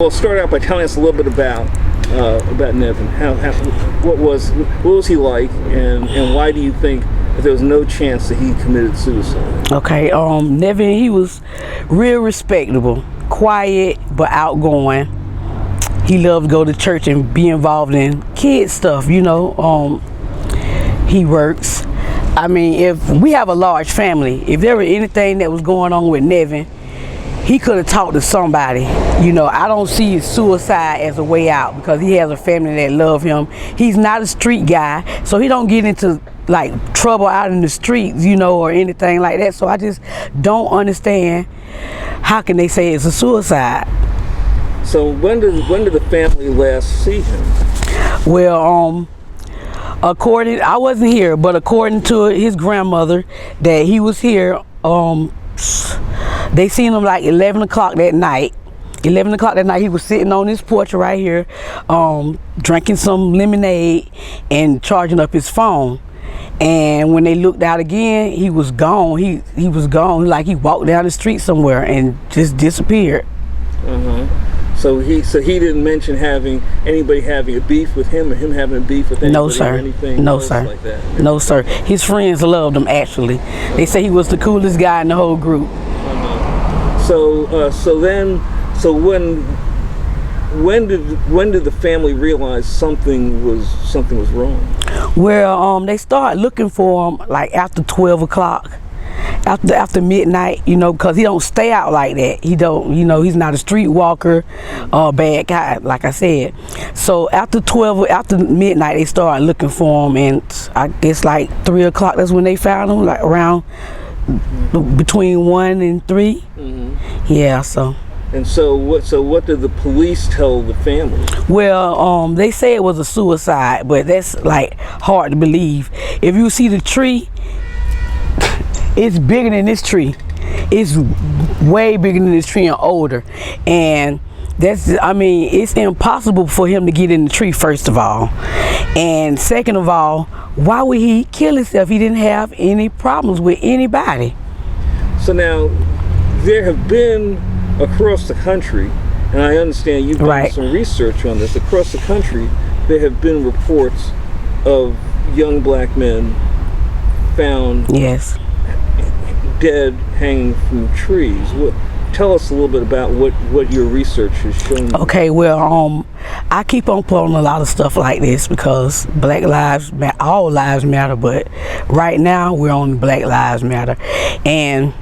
Well, start out by telling us a little bit about Nevin. What was he like, and why do you think that there was no chance that he committed suicide? Okay, Nevin, he was real respectable, quiet but outgoing. He loved to go to church and be involved in kid stuff. You know, he works. I mean, if we have a large family, if there were anything that was going on with Nevin, he could have talked to somebody. You know, I don't see suicide as a way out because he has a family that love him. He's not a street guy, so he don't get into like trouble out in the streets, you know, or anything like that. So I just don't understand how can they say it's a suicide. So when did the family last see him? Well, I wasn't here, but according to his grandmother, that he was here. They seen him like 11 o'clock that night. 11 o'clock that night, he was sitting on his porch right here, drinking some lemonade and charging up his phone. And when they looked out again, he was gone. He was gone. Like he walked down the street somewhere and just disappeared. So he didn't mention anybody having a beef with him, or him having a beef with anybody? No, sir. Or anything no, else sir. Like that? No, sir. His friends loved him. Actually, they say he was the coolest guy in the whole group. So when did the family realize something was wrong? Well, they started looking for him like after 12 o'clock. After midnight, you know, because he don't stay out like that. He don't, you know, he's not a street walker or bad guy, like I said. So after midnight, they started looking for him, and I guess like 3 o'clock, that's when they found him, like around between 1 and 3. Yeah, so. And so what did the police tell the family? Well, they say it was a suicide, but that's like hard to believe. If you see the tree, it's bigger than this tree. It's way bigger than this tree and older. And it's impossible for him to get in the tree, first of all. And second of all, why would he kill himself? He didn't have any problems with anybody. So now, there have been across the country, and I understand you've done some research on this, across the country, there have been reports of young black men found dead hanging from trees. Tell us a little bit about what your research has shown you. Okay, well, I keep on putting a lot of stuff like this because Black Lives Matter, all lives matter, but right now we're on Black Lives Matter. And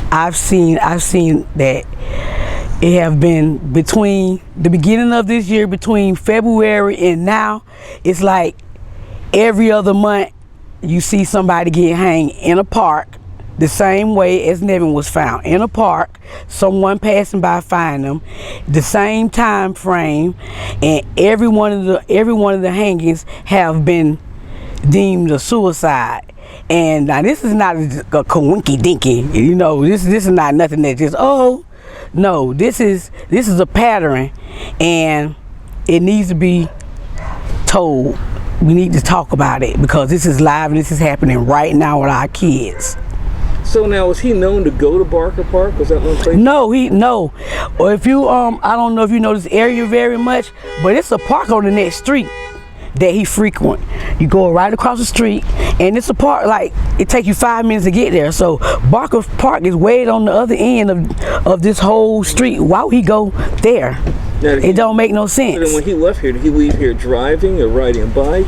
I've seen that it have been between the beginning of this year, between February and now, it's like every other month you see somebody get hanged in a park, the same way as Nevin was found, in a park, someone passing by find them, the same time frame, and every one of the hangings have been deemed a suicide. And now this is not a coinky dinky, you know, this is not nothing that just, oh no, this is a pattern, and it needs to be told. We need to talk about it because this is live and this is happening right now with our kids. So now, was he known to go to Barker Park? Was that one place? No. Or if you I don't know if you know this area very much, but it's a park on the next street that he frequent. You go right across the street, and it's a park, like it takes you 5 minutes to get there. So Barker Park is way on the other end of this whole street. Why would he go there? It don't make no sense. So then when he left here, did he leave here driving or riding a bike?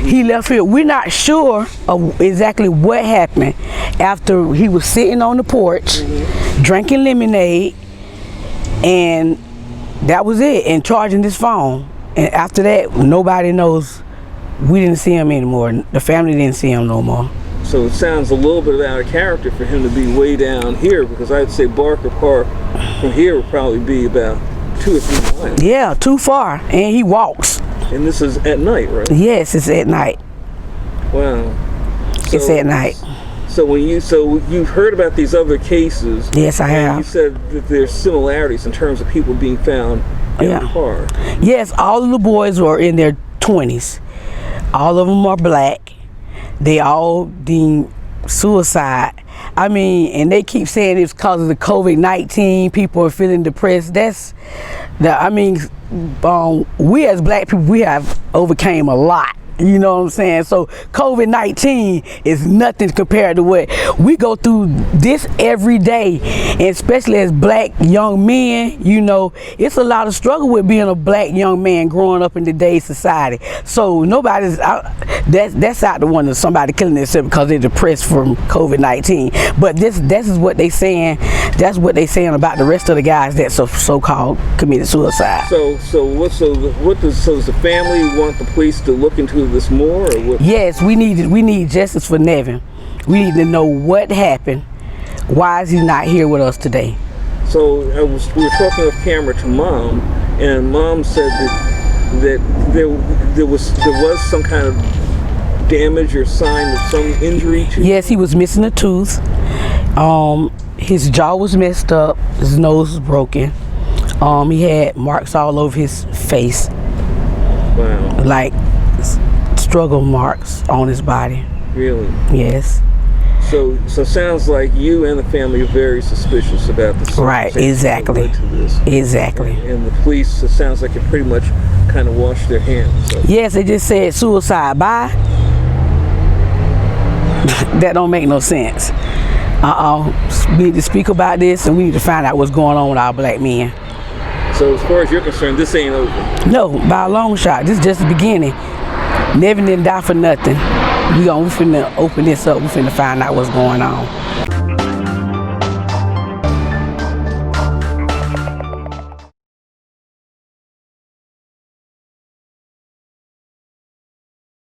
He left here. We're not sure of exactly what happened after he was sitting on the porch, drinking lemonade, and that was it, and charging his phone. And after that, nobody knows. We didn't see him anymore. The family didn't see him no more. So it sounds a little bit out of character for him to be way down here, because I'd say Barker Park from here would probably be about 2 or 3 miles. Yeah, too far, and he walks. And this is at night, right? Yes, it's at night. Wow. It's at night. So you've heard about these other cases. Yes, I have. You said that there's similarities in terms of people being found in the park. Yes, all of the boys were in their 20s. All of them are black. They all deemed suicide. I mean, and they keep saying it's because of the COVID-19, people are feeling depressed. We as black people, we have overcame a lot. You know what I'm saying? So COVID-19 is nothing compared to what we go through this every day, and especially as black young men, you know, it's a lot of struggle with being a black young man growing up in today's society. So nobody's out, that's out the one of somebody killing themselves because they're depressed from COVID-19. But this is what they saying. That's what they saying about the rest of the guys that so-called committed suicide. So does the family want the police to look into this more, or what? Yes, we need justice for Nevin. We need to know what happened. Why is he not here with us today? So we were talking off camera to Mom, and Mom said that there was some kind of damage or sign of some injury to. Yes, he was missing a tooth. His jaw was messed up. His nose was broken. He had marks all over his face. Wow. Like struggle marks on his body. Really? Yes. So sounds like you and the family are very suspicious about this. Right, exactly. Exactly. And the police, it sounds like, it pretty much kind of washed their hands. So. Yes, they just said suicide. Bye. That don't make no sense. We need to speak about this, and we need to find out what's going on with our black men. So as far as you're concerned, this ain't over? No, by a long shot. This is just the beginning. Nevin didn't die for nothing. We finna open this up. We finna find out what's going on.